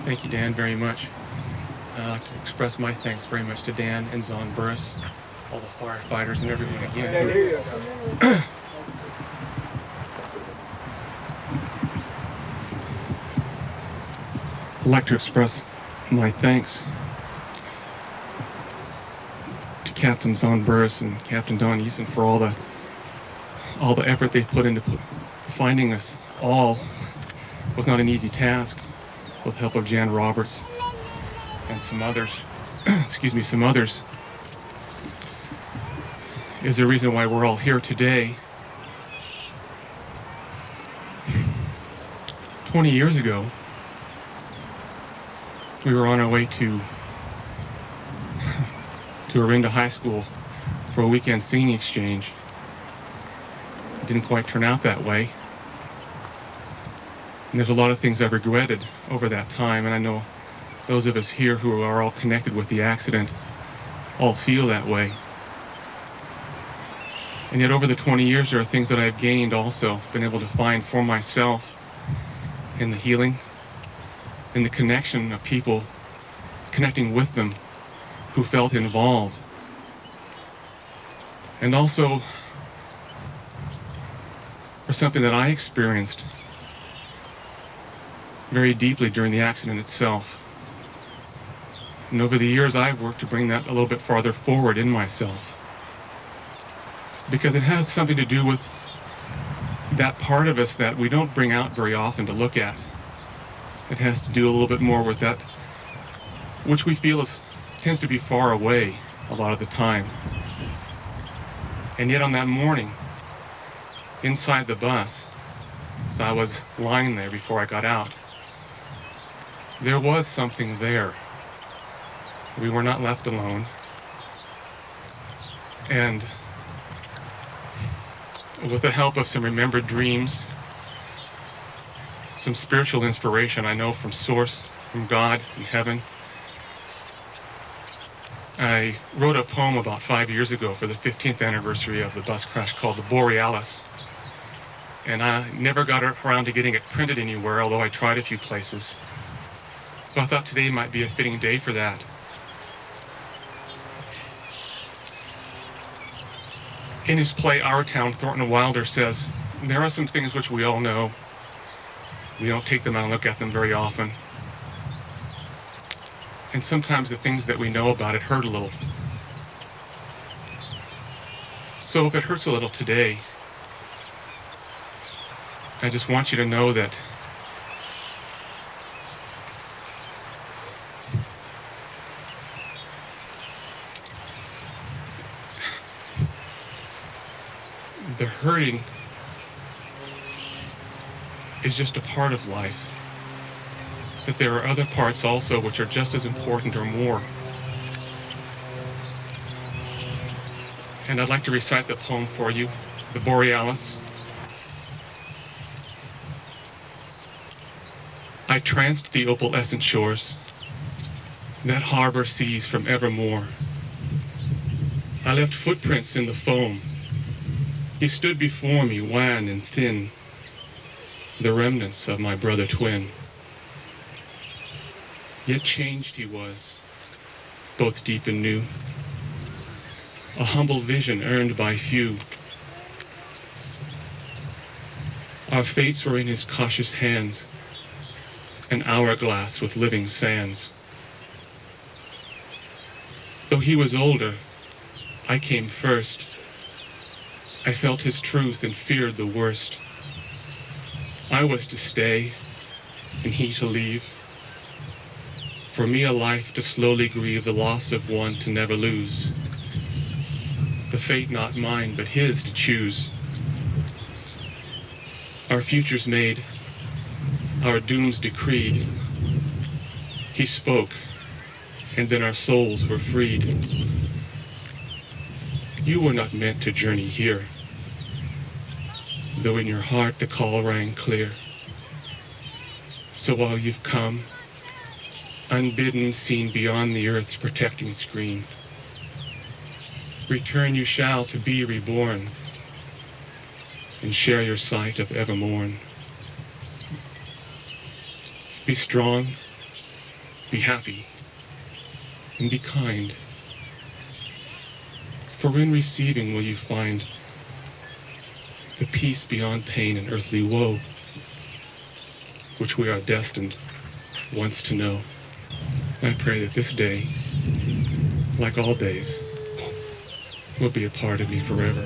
Thank you, Dan, very much. I'd like to express my thanks very much to Dan and Zon Burris, all the firefighters and everyone again. I'd like to express my thanks to Captain Zon Burris and Captain Don Eason for all the effort they put into finding us all. It was not an easy task, with the help of Jan Roberts and some others. Some others. Is the reason why we're all here today. 20 years ago, we were on our way to Orinda High School for a weekend singing exchange. It didn't quite turn out that way. And there's a lot of things I've regretted over that time, and I know those of us here who are all connected with the accident all feel that way. And yet over the 20 years, there are things that I've gained also, been able to find for myself in the healing, in the connection of people, connecting with them who felt involved. And also for something that I experienced very deeply during the accident itself. And over the years, I've worked to bring that a little bit farther forward in myself, because it has something to do with that part of us that we don't bring out very often to look at. It has to do a little bit more with that which we feel tends to be far away a lot of the time. And yet on that morning, inside the bus, as I was lying there before I got out, there was something there. We were not left alone. And with the help of some remembered dreams, some spiritual inspiration I know from Source, from God in heaven, I wrote a poem about 5 years ago for the 15th anniversary of the bus crash called The Borealis. And I never got around to getting it printed anywhere, although I tried a few places. So I thought today might be a fitting day for that. In his play Our Town, Thornton Wilder says, there are some things which we all know. We don't take them out and look at them very often. And sometimes the things that we know about it hurt a little. So if it hurts a little today, I just want you to know that the hurting is just a part of life. That there are other parts also which are just as important or more. And I'd like to recite the poem for you, The Borealis. I tranced the opalescent shores, that harbor seas from evermore. I left footprints in the foam. He stood before me, wan and thin, the remnants of my brother twin. Yet changed he was, both deep and new, a humble vision earned by few. Our fates were in his cautious hands, an hourglass with living sands. Though he was older, I came first. I felt his truth and feared the worst. I was to stay, and he to leave. For me a life to slowly grieve the loss of one to never lose. The fate not mine, but his to choose. Our futures made, our dooms decreed. He spoke, and then our souls were freed. You were not meant to journey here, though in your heart the call rang clear. So while you've come, unbidden, seen beyond the earth's protecting screen, return you shall to be reborn, and share your sight of evermorn. Be strong, Be happy, and be kind. For in receiving will you find the peace beyond pain and earthly woe, which we are destined once to know. I pray that this day, like all days, will be a part of me forever.